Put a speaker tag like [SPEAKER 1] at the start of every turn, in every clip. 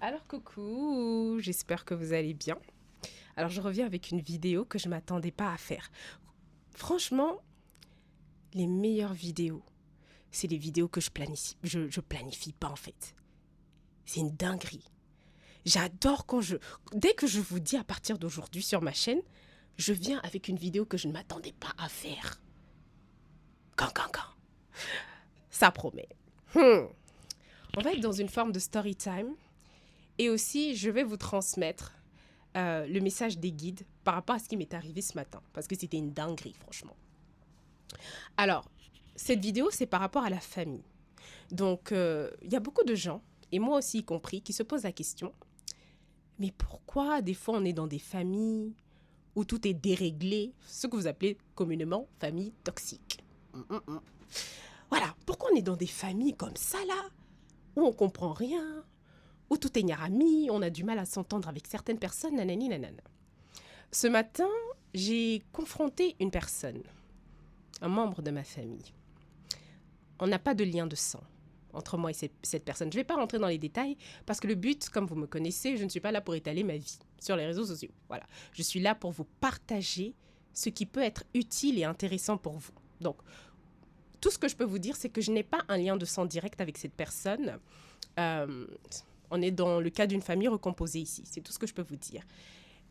[SPEAKER 1] Alors coucou, j'espère que vous allez bien. Alors je reviens avec une vidéo que je ne m'attendais pas à faire. Franchement, les meilleures vidéos, c'est les vidéos que je planifie pas en fait. C'est une dinguerie. J'adore dès que je vous dis à partir d'aujourd'hui sur ma chaîne, je viens avec une vidéo que je ne m'attendais pas à faire. Quand. Ça promet. On va être dans une forme de story time. Et aussi, je vais vous transmettre le message des guides par rapport à ce qui m'est arrivé ce matin. Parce que c'était une dinguerie, franchement. Alors, cette vidéo, c'est par rapport à la famille. Donc, il y a beaucoup de gens, et moi aussi y compris, qui se posent la question, mais pourquoi des fois on est dans des familles où tout est déréglé, ce que vous appelez communément famille toxique. Voilà, pourquoi on est dans des familles comme ça là, où on comprend rien, où tout est nyarami, on a du mal à s'entendre avec certaines personnes, nanani nanana. Ce matin, j'ai confronté une personne, un membre de ma famille. On n'a pas de lien de sang entre moi et cette personne. Je ne vais pas rentrer dans les détails parce que le but, comme vous me connaissez, je ne suis pas là pour étaler ma vie sur les réseaux sociaux. Voilà, je suis là pour vous partager ce qui peut être utile et intéressant pour vous. Donc, tout ce que je peux vous dire, c'est que je n'ai pas un lien de sang direct avec cette personne. On est dans le cas d'une famille recomposée ici. C'est tout ce que je peux vous dire.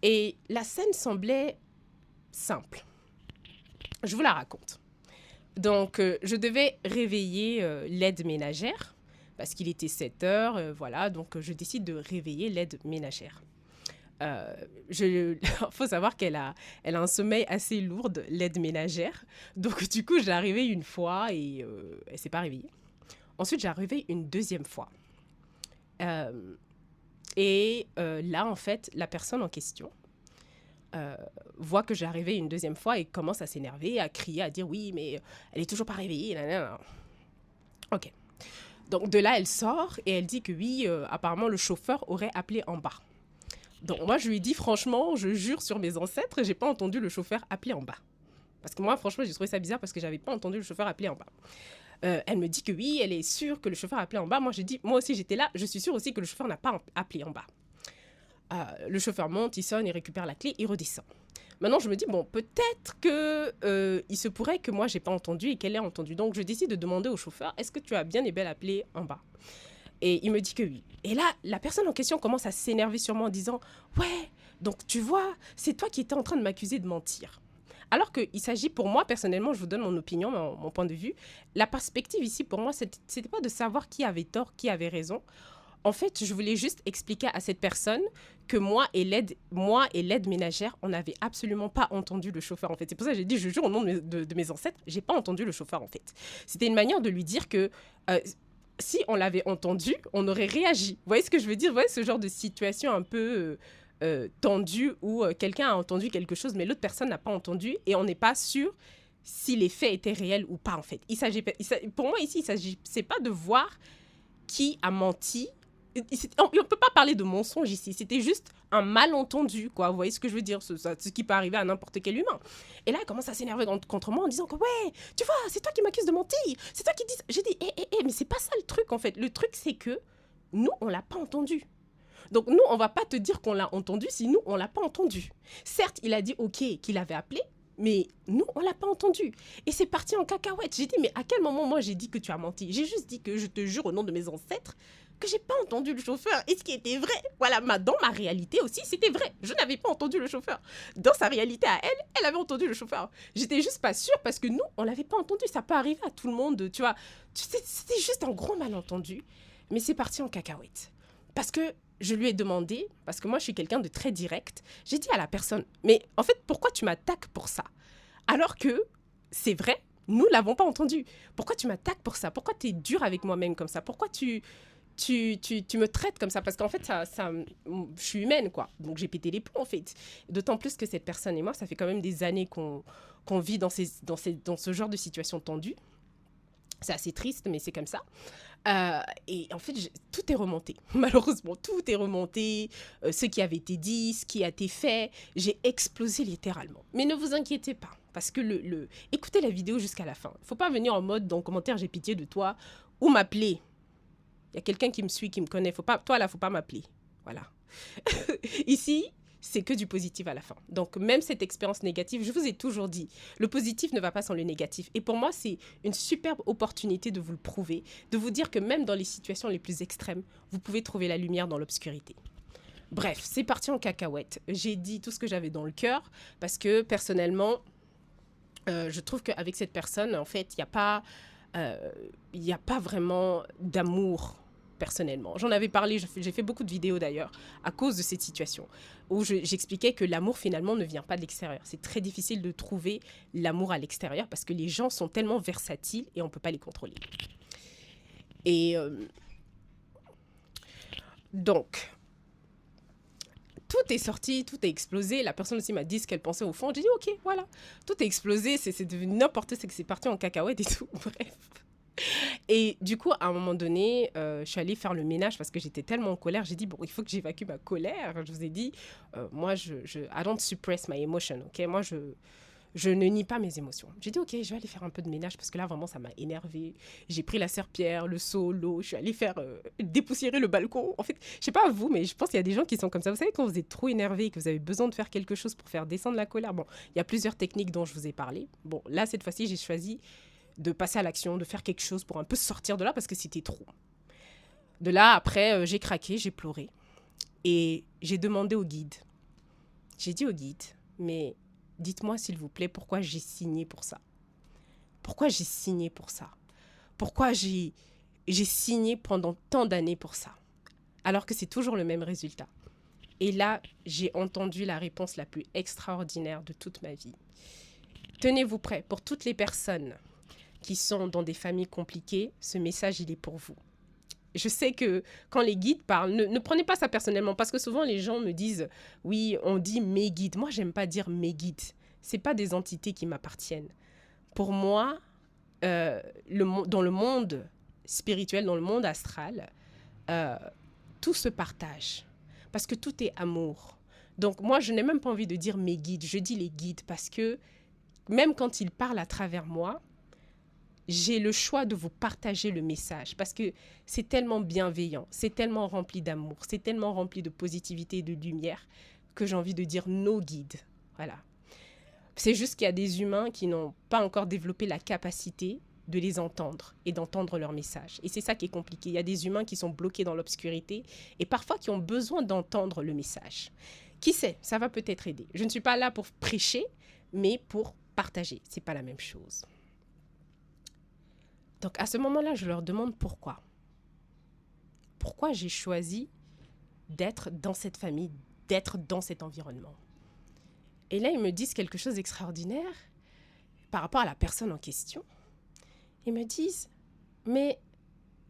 [SPEAKER 1] Et la scène semblait simple. Je vous la raconte. Donc, je devais réveiller l'aide ménagère parce qu'il était 7 heures. Voilà, donc je décide de réveiller l'aide ménagère. Il faut savoir elle a un sommeil assez lourd, l'aide ménagère. Donc, du coup, j'ai arrivé une fois et elle ne s'est pas réveillée. Ensuite, j'ai arrivé une deuxième fois. Là, en fait, la personne en question voit que j'ai arrivé une deuxième fois et commence à s'énerver, à crier, à dire oui, mais elle est toujours pas réveillée. Nanana. Ok. Donc de là, elle sort et elle dit que oui, apparemment le chauffeur aurait appelé en bas. Donc moi, je lui ai dit franchement, je jure sur mes ancêtres, j'ai pas entendu le chauffeur appeler en bas. Parce que moi, franchement, j'ai trouvé ça bizarre parce que j'avais pas entendu le chauffeur appeler en bas. Elle me dit que oui, elle est sûre que le chauffeur a appelé en bas. Moi, j'ai dit, moi aussi j'étais là, je suis sûre aussi que le chauffeur n'a pas appelé en bas. Le chauffeur monte, il sonne, il récupère la clé, il redescend. Maintenant, je me dis, bon, peut-être que il se pourrait que moi, j'ai pas entendu et qu'elle ait entendu. Donc, je décide de demander au chauffeur, est-ce que tu as bien et bel appelé en bas? Et il me dit que oui. Et là, la personne en question commence à s'énerver sur moi en disant, ouais, donc tu vois, c'est toi qui étais en train de m'accuser de mentir. Alors qu'il s'agit, pour moi, personnellement, je vous donne mon opinion, mon point de vue, la perspective ici, pour moi, c'était pas de savoir qui avait tort, qui avait raison. En fait, je voulais juste expliquer à cette personne que moi et l'aide ménagère, on n'avait absolument pas entendu le chauffeur, en fait. C'est pour ça que j'ai dit, je jure au nom de mes ancêtres, j'ai pas entendu le chauffeur, en fait. C'était une manière de lui dire que si on l'avait entendu, on aurait réagi. Vous voyez ce que je veux dire? Vous voyez ce genre de situation un peu tendue où quelqu'un a entendu quelque chose, mais l'autre personne n'a pas entendu et on n'est pas sûr si les faits étaient réels ou pas, en fait. Pour moi, ici, il ne s'agissait pas de voir qui a menti. On ne peut pas parler de mensonge ici, c'était juste un malentendu, quoi. Vous voyez ce que je veux dire, ce qui peut arriver à n'importe quel humain. Et là, elle commence à s'énerver contre moi en disant que ouais, tu vois, c'est toi qui m'accuses de mentir, c'est toi qui dis. J'ai dit, mais c'est pas ça le truc en fait. Le truc, c'est que nous, on l'a pas entendu. Donc nous, on va pas te dire qu'on l'a entendu si nous, on l'a pas entendu. Certes, il a dit ok qu'il avait appelé, mais nous, on l'a pas entendu. Et c'est parti en cacahuète. J'ai dit, mais à quel moment moi j'ai dit que tu as menti? J'ai juste dit que je te jure au nom de mes ancêtres que j'ai pas entendu le chauffeur. Et ce qui était vrai, voilà, dans ma réalité aussi, c'était vrai. Je n'avais pas entendu le chauffeur. Dans sa réalité à elle, elle avait entendu le chauffeur. J'étais juste pas sûre parce que nous, on l'avait pas entendu. Ça peut arriver à tout le monde, tu vois. C'était juste un gros malentendu. Mais c'est parti en cacahuète. Parce que je lui ai demandé, parce que moi je suis quelqu'un de très direct, j'ai dit à la personne, mais en fait, pourquoi tu m'attaques pour ça? Alors que c'est vrai, nous ne l'avons pas entendu. Pourquoi tu m'attaques pour ça? Pourquoi tu es dur avec moi-même comme ça? Pourquoi tu me traites comme ça? Parce qu'en fait, je suis humaine, quoi. Donc j'ai pété les plombs, en fait. D'autant plus que cette personne et moi, ça fait quand même des années qu'on vit dans ce genre de situation tendue. C'est assez triste, mais c'est comme ça. Et en fait, tout est remonté. Malheureusement, tout est remonté. Ce qui avait été dit, ce qui a été fait. J'ai explosé littéralement. Mais ne vous inquiétez pas. Parce que écoutez la vidéo jusqu'à la fin. Il ne faut pas venir en mode dans le commentaire, j'ai pitié de toi. Ou m'appeler. Il y a quelqu'un qui me suit, qui me connaît. Toi, là, il ne faut pas m'appeler. Voilà. Ici, c'est que du positif à la fin. Donc, même cette expérience négative, je vous ai toujours dit, le positif ne va pas sans le négatif. Et pour moi, c'est une superbe opportunité de vous le prouver, de vous dire que même dans les situations les plus extrêmes, vous pouvez trouver la lumière dans l'obscurité. Bref, c'est parti en cacahuète. J'ai dit tout ce que j'avais dans le cœur parce que personnellement, je trouve qu'avec cette personne, en fait, il y a pas vraiment d'amour personnellement. J'en avais parlé, j'ai fait beaucoup de vidéos d'ailleurs à cause de cette situation où j'expliquais que l'amour finalement ne vient pas de l'extérieur. C'est très difficile de trouver l'amour à l'extérieur parce que les gens sont tellement versatiles et on ne peut pas les contrôler. Et donc, tout est sorti, tout a explosé. La personne aussi m'a dit ce qu'elle pensait au fond. J'ai dit, ok, voilà. Tout a explosé, c'est devenu n'importe quoi, c'est parti en cacahuète et tout. Bref. Et du coup, à un moment donné, je suis allée faire le ménage parce que j'étais tellement en colère. J'ai dit, bon, il faut que j'évacue ma colère. Je vous ai dit, moi, I don't suppress my emotion, ok? Moi, je ne nie pas mes émotions. J'ai dit, ok, je vais aller faire un peu de ménage parce que là, vraiment, ça m'a énervée. J'ai pris la serpillière, le seau, l'eau. Je suis allée faire dépoussiérer le balcon. En fait, je sais pas vous, mais je pense qu'il y a des gens qui sont comme ça. Vous savez, quand vous êtes trop énervé et que vous avez besoin de faire quelque chose pour faire descendre la colère, bon, il y a plusieurs techniques dont je vous ai parlé. Bon, là, cette fois-ci, j'ai choisi de passer à l'action, de faire quelque chose pour un peu sortir de là parce que c'était trop. De là, après, j'ai craqué, j'ai pleuré. Et j'ai demandé au guide. J'ai dit au guide, mais dites-moi s'il vous plaît pourquoi j'ai signé pour ça. Pourquoi j'ai signé pour ça? Pourquoi j'ai signé pendant tant d'années pour ça? Alors que c'est toujours le même résultat. Et là, j'ai entendu la réponse la plus extraordinaire de toute ma vie. Tenez-vous prêts, pour toutes les personnes qui sont dans des familles compliquées, ce message, il est pour vous. Je sais que quand les guides parlent, ne prenez pas ça personnellement, parce que souvent les gens me disent, oui, on dit mes guides. Moi, j'aime pas dire mes guides. C'est pas des entités qui m'appartiennent. Pour moi, dans le monde spirituel, dans le monde astral, tout se partage, parce que tout est amour. Donc moi, je n'ai même pas envie de dire mes guides, je dis les guides, parce que même quand ils parlent à travers moi, j'ai le choix de vous partager le message parce que c'est tellement bienveillant, c'est tellement rempli d'amour, c'est tellement rempli de positivité et de lumière que j'ai envie de dire nos guides. Voilà. C'est juste qu'il y a des humains qui n'ont pas encore développé la capacité de les entendre et d'entendre leur message. Et c'est ça qui est compliqué. Il y a des humains qui sont bloqués dans l'obscurité et parfois qui ont besoin d'entendre le message. Qui sait, ça va peut-être aider. Je ne suis pas là pour prêcher, mais pour partager. C'est pas la même chose. Donc à ce moment-là, je leur demande pourquoi. Pourquoi j'ai choisi d'être dans cette famille, d'être dans cet environnement. Et là, ils me disent quelque chose d'extraordinaire par rapport à la personne en question. Ils me disent, mais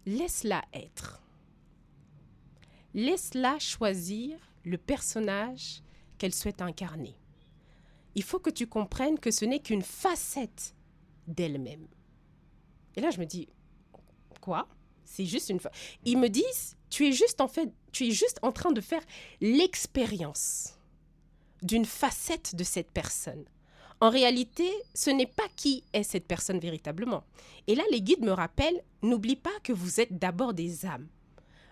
[SPEAKER 1] laisse-la être. Laisse-la choisir le personnage qu'elle souhaite incarner. Il faut que tu comprennes que ce n'est qu'une facette d'elle-même. Et là, je me dis, quoi? C'est juste une fois. Ils me disent, tu es juste en train de faire l'expérience d'une facette de cette personne. En réalité, ce n'est pas qui est cette personne véritablement. Et là, les guides me rappellent, n'oublie pas que vous êtes d'abord des âmes.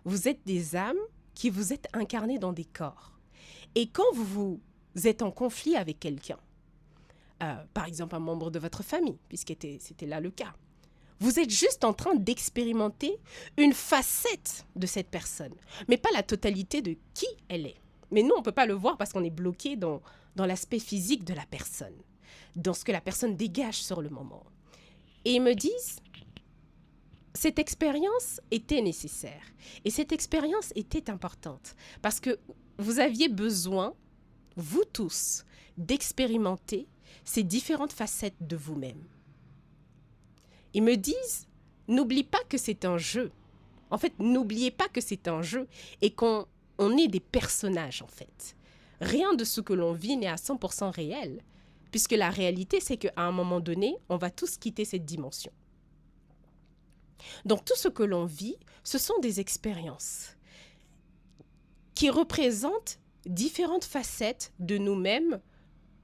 [SPEAKER 1] Vous êtes des âmes qui vous êtes incarnées dans des corps. Et quand vous êtes en conflit avec quelqu'un, par exemple un membre de votre famille, puisque c'était là le cas, vous êtes juste en train d'expérimenter une facette de cette personne, mais pas la totalité de qui elle est. Mais nous, on ne peut pas le voir parce qu'on est bloqué dans l'aspect physique de la personne, dans ce que la personne dégage sur le moment. Et ils me disent, cette expérience était nécessaire. Et cette expérience était importante parce que vous aviez besoin, vous tous, d'expérimenter ces différentes facettes de vous-même. Ils me disent, n'oublie pas que c'est un jeu. En fait, n'oubliez pas que c'est un jeu et qu'on est des personnages, en fait. Rien de ce que l'on vit n'est à 100% réel, puisque la réalité, c'est qu'à un moment donné, on va tous quitter cette dimension. Donc, tout ce que l'on vit, ce sont des expériences qui représentent différentes facettes de nous-mêmes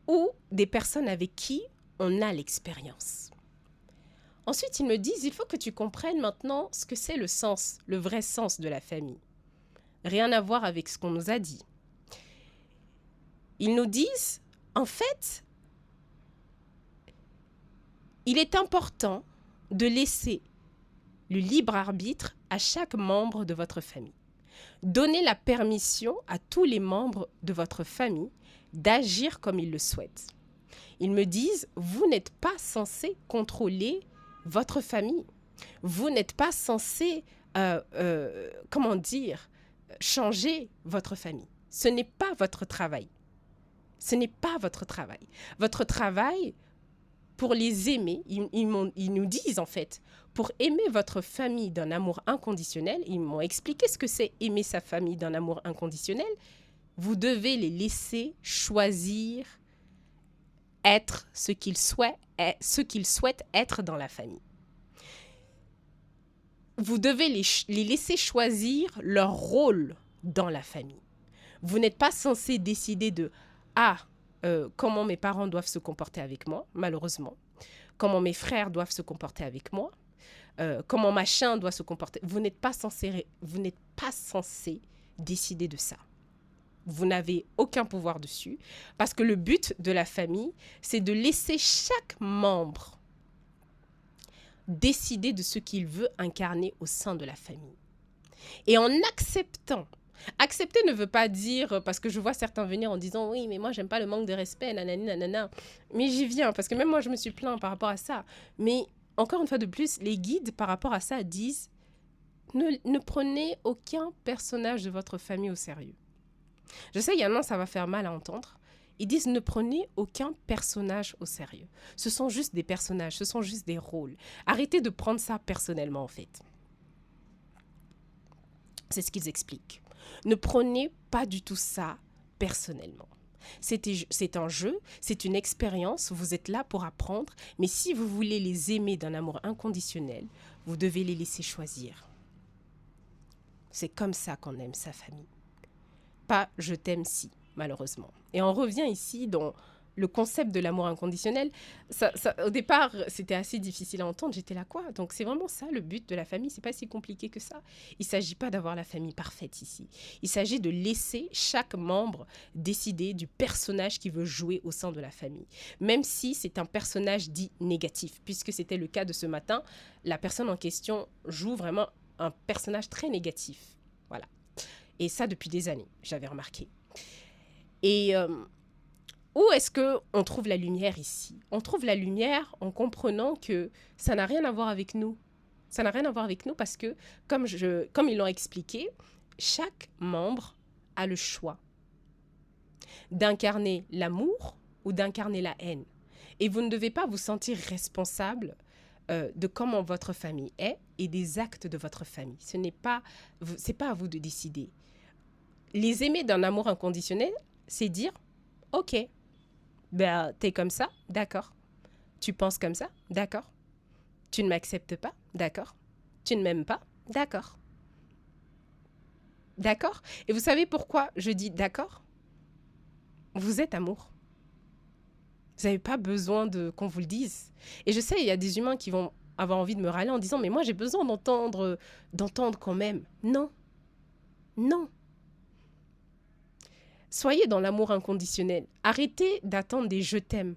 [SPEAKER 1] ou des personnes avec qui on a l'expérience. Ensuite, ils me disent, il faut que tu comprennes maintenant ce que c'est le sens, le vrai sens de la famille. rien à voir avec ce qu'on nous a dit. Ils nous disent, en fait, il est important de laisser le libre arbitre à chaque membre de votre famille. Donnez la permission à tous les membres de votre famille d'agir comme ils le souhaitent. Ils me disent, vous n'êtes pas censé contrôler votre famille. Vous n'êtes pas censé, changer votre famille. Ce n'est pas votre travail. Ce n'est pas votre travail. Votre travail, pour les aimer, ils nous disent en fait, pour aimer votre famille d'un amour inconditionnel, ils m'ont expliqué ce que c'est aimer sa famille d'un amour inconditionnel, vous devez les laisser choisir être ce qu'ils souhaitent être dans la famille. Vous devez les laisser choisir leur rôle dans la famille. Vous n'êtes pas censé décider de comment mes parents doivent se comporter avec moi, malheureusement, comment mes frères doivent se comporter avec moi, comment machin doit se comporter. Vous n'êtes pas censé décider de ça. Vous n'avez aucun pouvoir dessus, parce que le but de la famille, c'est de laisser chaque membre décider de ce qu'il veut incarner au sein de la famille. Et en acceptant, accepter ne veut pas dire, parce que je vois certains venir en disant « Oui, mais moi, j'aime pas le manque de respect, nanani, nanana. » Mais j'y viens, parce que même moi, je me suis plaint par rapport à ça. Mais encore une fois de plus, les guides, par rapport à ça, disent « Ne prenez aucun personnage de votre famille au sérieux. » Je sais, il y en a, ça va faire mal à entendre. Ils disent, ne prenez aucun personnage au sérieux. Ce sont juste des personnages, ce sont juste des rôles. Arrêtez de prendre ça personnellement, en fait. C'est ce qu'ils expliquent. Ne prenez pas du tout ça personnellement. C'est un jeu, c'est une expérience, vous êtes là pour apprendre, mais si vous voulez les aimer d'un amour inconditionnel, vous devez les laisser choisir. C'est comme ça qu'on aime sa famille. Pas « je t'aime si », malheureusement. Et on revient ici dans le concept de l'amour inconditionnel. Au départ, c'était assez difficile à entendre. J'étais là, quoi? Donc, c'est vraiment ça, le but de la famille. C'est pas si compliqué que ça. Il ne s'agit pas d'avoir la famille parfaite ici. Il s'agit de laisser chaque membre décider du personnage qu'il veut jouer au sein de la famille. Même si c'est un personnage dit négatif. Puisque c'était le cas de ce matin, la personne en question joue vraiment un personnage très négatif. Voilà. Et ça, depuis des années, j'avais remarqué. Et où est-ce qu'on trouve la lumière ici? On trouve la lumière en comprenant que ça n'a rien à voir avec nous. Ça n'a rien à voir avec nous parce que, comme ils l'ont expliqué, chaque membre a le choix d'incarner l'amour ou d'incarner la haine. Et vous ne devez pas vous sentir responsable de comment votre famille est et des actes de votre famille. C'est pas à vous de décider. Les aimer d'un amour inconditionnel, c'est dire, ok, ben, t'es comme ça, d'accord. Tu penses comme ça, d'accord. Tu ne m'acceptes pas, d'accord. Tu ne m'aimes pas, d'accord. D'accord. Et vous savez pourquoi je dis d'accord? Vous êtes amour. Vous n'avez pas besoin qu'on vous le dise. Et je sais, il y a des humains qui vont avoir envie de me râler en disant, mais moi j'ai besoin d'entendre qu'on m'aime. Non. Non. Soyez dans l'amour inconditionnel. Arrêtez d'attendre des « je t'aime »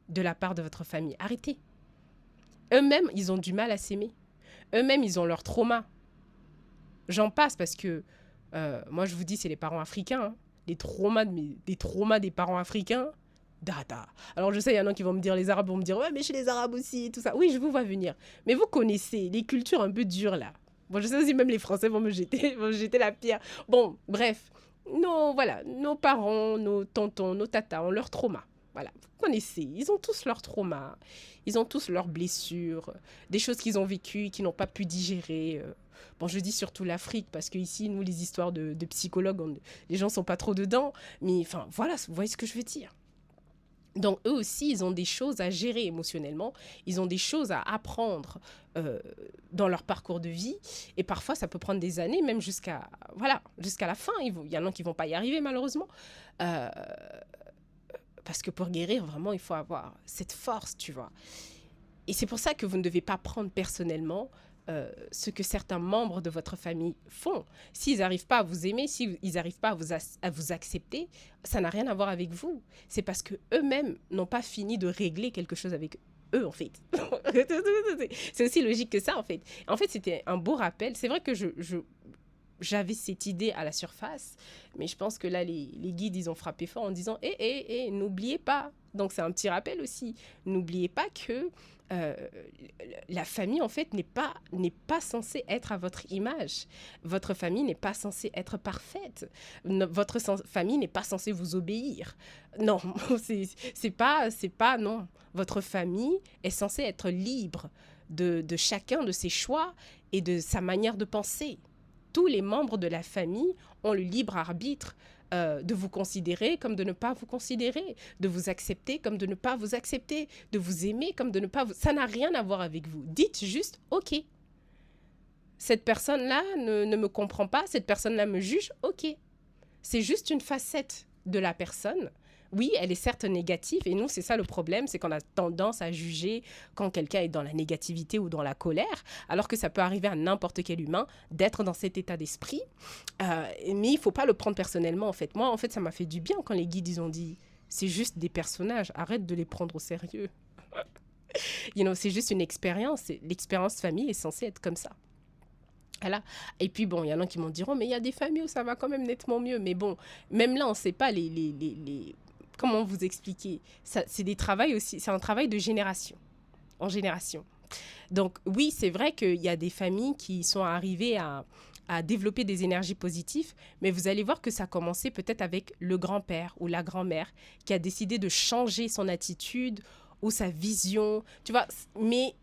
[SPEAKER 1] de la part de votre famille. Arrêtez. Eux-mêmes, ils ont du mal à s'aimer. Eux-mêmes, ils ont leur trauma. J'en passe parce que, moi je vous dis, c'est les parents africains. Hein. Les traumas des parents africains. Dada. Alors je sais, il y en a qui vont me dire, les Arabes vont me dire, ouais, mais chez les Arabes aussi, tout ça. Oui, je vous vois venir. Mais vous connaissez les cultures un peu dures là. Bon, je sais aussi, même les Français vont me jeter la pierre. Bon, bref. Nos parents, nos tontons, nos tatas ont leur trauma. Voilà, vous connaissez, ils ont tous leur trauma, ils ont tous leurs blessures, des choses qu'ils ont vécues, qu'ils n'ont pas pu digérer. Bon, je dis surtout l'Afrique, parce qu'ici, nous, les histoires de psychologues, les gens ne sont pas trop dedans. Mais enfin, voilà, vous voyez ce que je veux dire. Donc, eux aussi, ils ont des choses à gérer émotionnellement. Ils ont des choses à apprendre dans leur parcours de vie. Et parfois, ça peut prendre des années, même jusqu'à la fin. Il y en a qui ne vont pas y arriver, malheureusement. Parce que pour guérir, vraiment, il faut avoir cette force, tu vois. Et c'est pour ça que vous ne devez pas prendre personnellement ce que certains membres de votre famille font. S'ils n'arrivent pas à vous aimer, s'ils n'arrivent pas à vous accepter, ça n'a rien à voir avec vous. C'est parce qu'eux-mêmes n'ont pas fini de régler quelque chose avec eux, en fait. C'est aussi logique que ça, en fait. En fait, c'était un beau rappel. C'est vrai que j'avais cette idée à la surface, mais je pense que là, les guides, ils ont frappé fort en disant « n'oubliez pas ». Donc, c'est un petit rappel aussi. N'oubliez pas que la famille, en fait, n'est pas censée être à votre image. Votre famille n'est pas censée être parfaite. Votre famille n'est pas censée vous obéir. Non, c'est pas, non. Votre famille est censée être libre de chacun de ses choix et de sa manière de penser. Tous les membres de la famille ont le libre arbitre de vous considérer comme de ne pas vous considérer, de vous accepter comme de ne pas vous accepter, de vous aimer comme de ne pas vous... Ça n'a rien à voir avec vous. Dites juste « Ok, cette personne-là ne me comprend pas, cette personne-là me juge, ok. » C'est juste une facette de la personne. Oui, elle est certes négative, et nous, c'est ça le problème, c'est qu'on a tendance à juger quand quelqu'un est dans la négativité ou dans la colère, alors que ça peut arriver à n'importe quel humain d'être dans cet état d'esprit. Mais il ne faut pas le prendre personnellement, en fait. Moi, en fait, ça m'a fait du bien quand les guides, ils ont dit « c'est juste des personnages, arrête de les prendre au sérieux. » C'est juste une expérience. L'expérience famille est censée être comme ça. Voilà. Et puis, bon, il y en a qui m'ont dit « oh, mais il y a des familles où ça va quand même nettement mieux. » Mais bon, même là, on ne sait pas comment vous expliquer. C'est un travail de génération en génération. Donc, oui, c'est vrai qu'il y a des familles qui sont arrivées à développer des énergies positives, mais vous allez voir que ça a commencé peut-être avec le grand-père ou la grand-mère qui a décidé de changer son attitude ou sa vision, tu vois, mais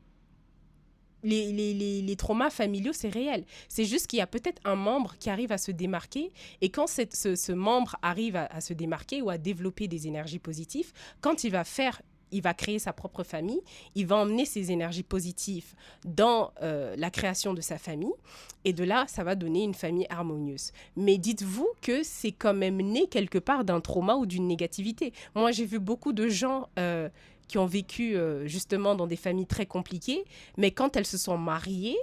[SPEAKER 1] les traumas familiaux, c'est réel. C'est juste qu'il y a peut-être un membre qui arrive à se démarquer, et quand ce membre arrive à se démarquer ou à développer des énergies positives, quand il va créer sa propre famille, il va emmener ses énergies positives dans la création de sa famille, et de là, ça va donner une famille harmonieuse. Mais dites-vous que c'est quand même né quelque part d'un trauma ou d'une négativité. Moi, j'ai vu beaucoup de gens qui ont vécu justement dans des familles très compliquées, mais quand elles se sont mariées,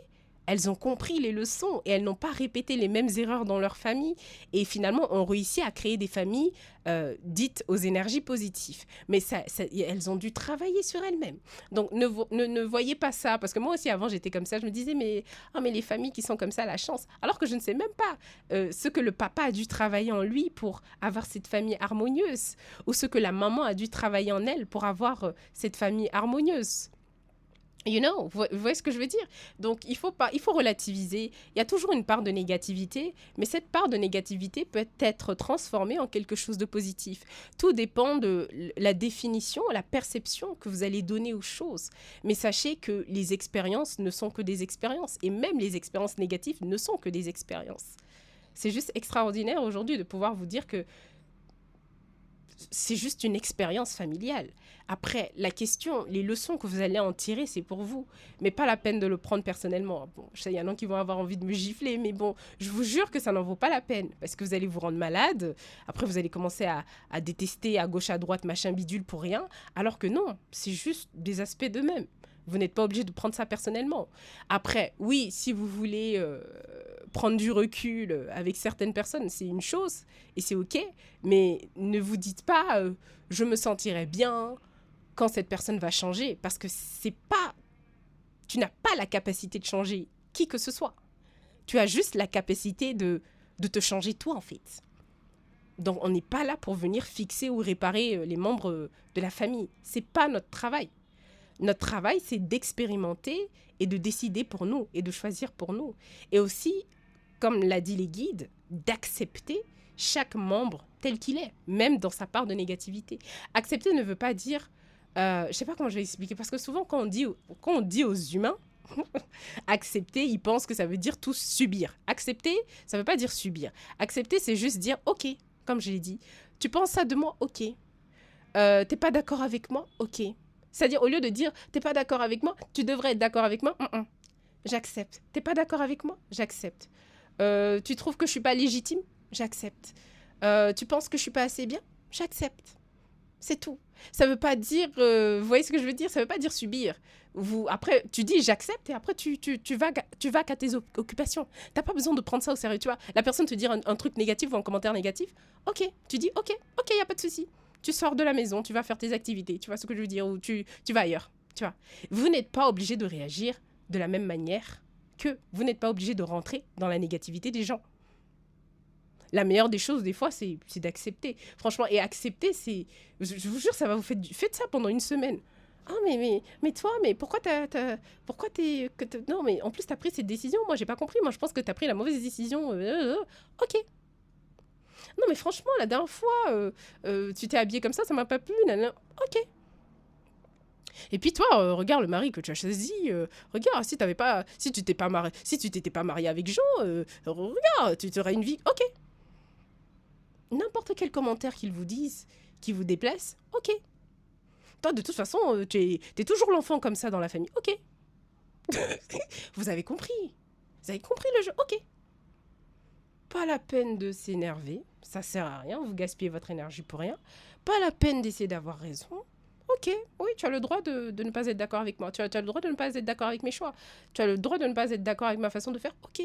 [SPEAKER 1] elles ont compris les leçons et elles n'ont pas répété les mêmes erreurs dans leur famille, et finalement ont réussi à créer des familles dites aux énergies positives. Mais elles ont dû travailler sur elles-mêmes. Donc ne voyez pas ça, parce que moi aussi avant j'étais comme ça, je me disais mais les familles qui sont comme ça, la chance, alors que je ne sais même pas ce que le papa a dû travailler en lui pour avoir cette famille harmonieuse, ou ce que la maman a dû travailler en elle pour avoir cette famille harmonieuse. Vous voyez ce que je veux dire? Donc, il faut relativiser. Il y a toujours une part de négativité, mais cette part de négativité peut être transformée en quelque chose de positif. Tout dépend de la définition, la perception que vous allez donner aux choses. Mais sachez que les expériences ne sont que des expériences, et même les expériences négatives ne sont que des expériences. C'est juste extraordinaire aujourd'hui de pouvoir vous dire que c'est juste une expérience familiale. Après, la question, les leçons que vous allez en tirer, c'est pour vous. Mais pas la peine de le prendre personnellement. Bon, je sais, il y en a qui vont avoir envie de me gifler, mais bon, je vous jure que ça n'en vaut pas la peine. Parce que vous allez vous rendre malade. Après, vous allez commencer à détester à gauche, à droite, machin bidule pour rien. Alors que non, c'est juste des aspects d'eux-mêmes. Vous n'êtes pas obligé de prendre ça personnellement. Après, oui, si vous voulez prendre du recul avec certaines personnes, c'est une chose et c'est OK. Mais ne vous dites pas je me sentirai bien quand cette personne va changer, parce que tu n'as pas la capacité de changer qui que ce soit. Tu as juste la capacité de te changer toi, en fait. Donc, on n'est pas là pour venir fixer ou réparer les membres de la famille. C'est pas notre travail. Notre travail, c'est d'expérimenter et de décider pour nous et de choisir pour nous. Et aussi, comme l'a dit les guides, d'accepter chaque membre tel qu'il est, même dans sa part de négativité. Accepter ne veut pas dire... je ne sais pas comment je vais expliquer, parce que souvent, quand on dit aux humains, accepter, ils pensent que ça veut dire tout subir. Accepter, ça ne veut pas dire subir. Accepter, c'est juste dire, OK, comme je l'ai dit, tu penses ça de moi, OK. T'es pas d'accord avec moi, OK. C'est-à-dire, au lieu de dire, t'es pas d'accord avec moi, tu devrais être d'accord avec moi, j'accepte. T'es pas d'accord avec moi, j'accepte. Tu trouves que je suis pas légitime, j'accepte. Tu penses que je suis pas assez bien, j'accepte. C'est tout. Ça veut pas dire, vous voyez ce que je veux dire? Ça veut pas dire subir. Après, tu dis j'accepte et après tu vas qu'à tes occupations. T'as pas besoin de prendre ça au sérieux, tu vois. La personne te dit un truc négatif ou un commentaire négatif, ok, tu dis ok, y a pas de souci. Tu sors de la maison, tu vas faire tes activités, tu vois ce que je veux dire, ou tu vas ailleurs, tu vois. Vous n'êtes pas obligé de réagir de la même manière que vous n'êtes pas obligé de rentrer dans la négativité des gens. La meilleure des choses, des fois, c'est d'accepter. Franchement, et accepter, c'est... Je vous jure, ça va vous faire... Faites ça pendant une semaine. Ah, mais toi, mais pourquoi pourquoi non, mais en plus, t'as pris cette décision. Moi, j'ai pas compris. Moi, je pense que t'as pris la mauvaise décision. Ok. Non, mais franchement, la dernière fois, tu t'es habillé comme ça m'a pas plu. Nanana. Ok. Et puis toi, regarde le mari que tu as choisi. Regarde, si tu t'étais pas marié avec Jean, regarde, tu aurais une vie. Ok. N'importe quel commentaire qu'ils vous disent, qui vous déplaise, ok. Toi, de toute façon, t'es toujours l'enfant comme ça dans la famille, ok. Vous avez compris. Vous avez compris le jeu, ok. Pas la peine de s'énerver, ça sert à rien, vous gaspillez votre énergie pour rien. Pas la peine d'essayer d'avoir raison. Ok, oui, tu as le droit de ne pas être d'accord avec moi. Tu as le droit de ne pas être d'accord avec mes choix. Tu as le droit de ne pas être d'accord avec ma façon de faire. Ok.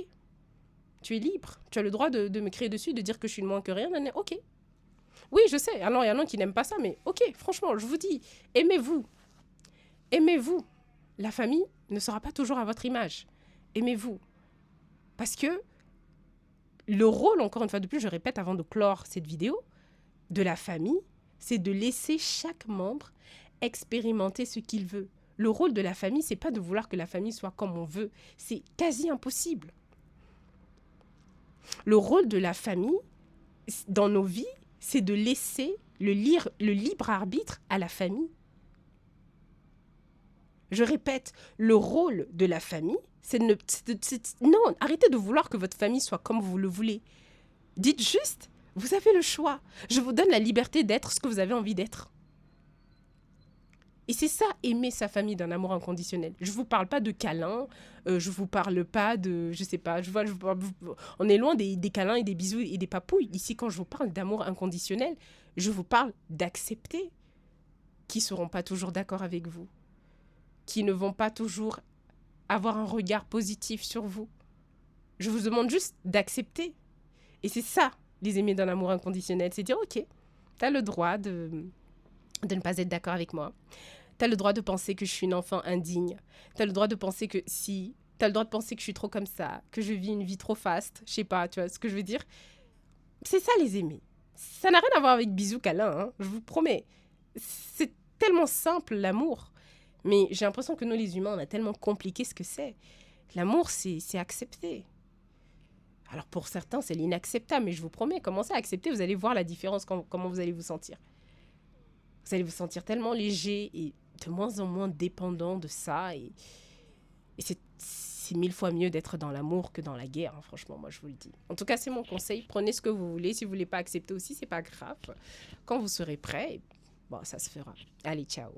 [SPEAKER 1] Tu es libre. Tu as le droit de me crier dessus, de dire que je suis de moins que rien. Ok. Oui, je sais. Alors, il y en a qui n'aiment pas ça, mais ok, franchement, je vous dis, aimez-vous. Aimez-vous. La famille ne sera pas toujours à votre image. Aimez-vous. Parce que le rôle, encore une fois de plus, je répète avant de clore cette vidéo, de la famille, c'est de laisser chaque membre expérimenter ce qu'il veut. Le rôle de la famille, c'est pas de vouloir que la famille soit comme on veut. C'est quasi impossible. Le rôle de la famille, dans nos vies, c'est de laisser le libre arbitre à la famille. Je répète, le rôle de la famille, non, arrêtez de vouloir que votre famille soit comme vous le voulez. Dites juste, vous avez le choix. Je vous donne la liberté d'être ce que vous avez envie d'être. Et c'est ça, aimer sa famille d'un amour inconditionnel. Je ne vous parle pas de câlins, je ne vous parle pas de... Je sais pas, on est loin des câlins et des bisous et des papouilles. Ici, quand je vous parle d'amour inconditionnel, je vous parle d'accepter qui ne seront pas toujours d'accord avec vous, qui ne vont pas toujours avoir un regard positif sur vous. Je vous demande juste d'accepter. Et c'est ça, les aimer d'un amour inconditionnel. C'est dire, ok, tu as le droit de ne pas être d'accord avec moi. T'as le droit de penser que je suis une enfant indigne. T'as le droit de penser que t'as le droit de penser que je suis trop comme ça, que je vis une vie trop faste. Je sais pas, tu vois ce que je veux dire. C'est ça, les aimer. Ça n'a rien à voir avec bisous, câlins, hein, je vous promets. C'est tellement simple, l'amour. Mais j'ai l'impression que nous, les humains, on a tellement compliqué ce que c'est. L'amour, c'est accepter. Alors pour certains, c'est l'inacceptable, mais je vous promets, commencez à accepter, vous allez voir la différence, comment vous allez vous sentir. Vous allez vous sentir tellement léger et de moins en moins dépendant de ça. Et c'est 1000 fois mieux d'être dans l'amour que dans la guerre, hein, franchement, moi je vous le dis. En tout cas, c'est mon conseil. Prenez ce que vous voulez. Si vous ne voulez pas accepter aussi, c'est pas grave. Quand vous serez prêt, bon, ça se fera. Allez, ciao.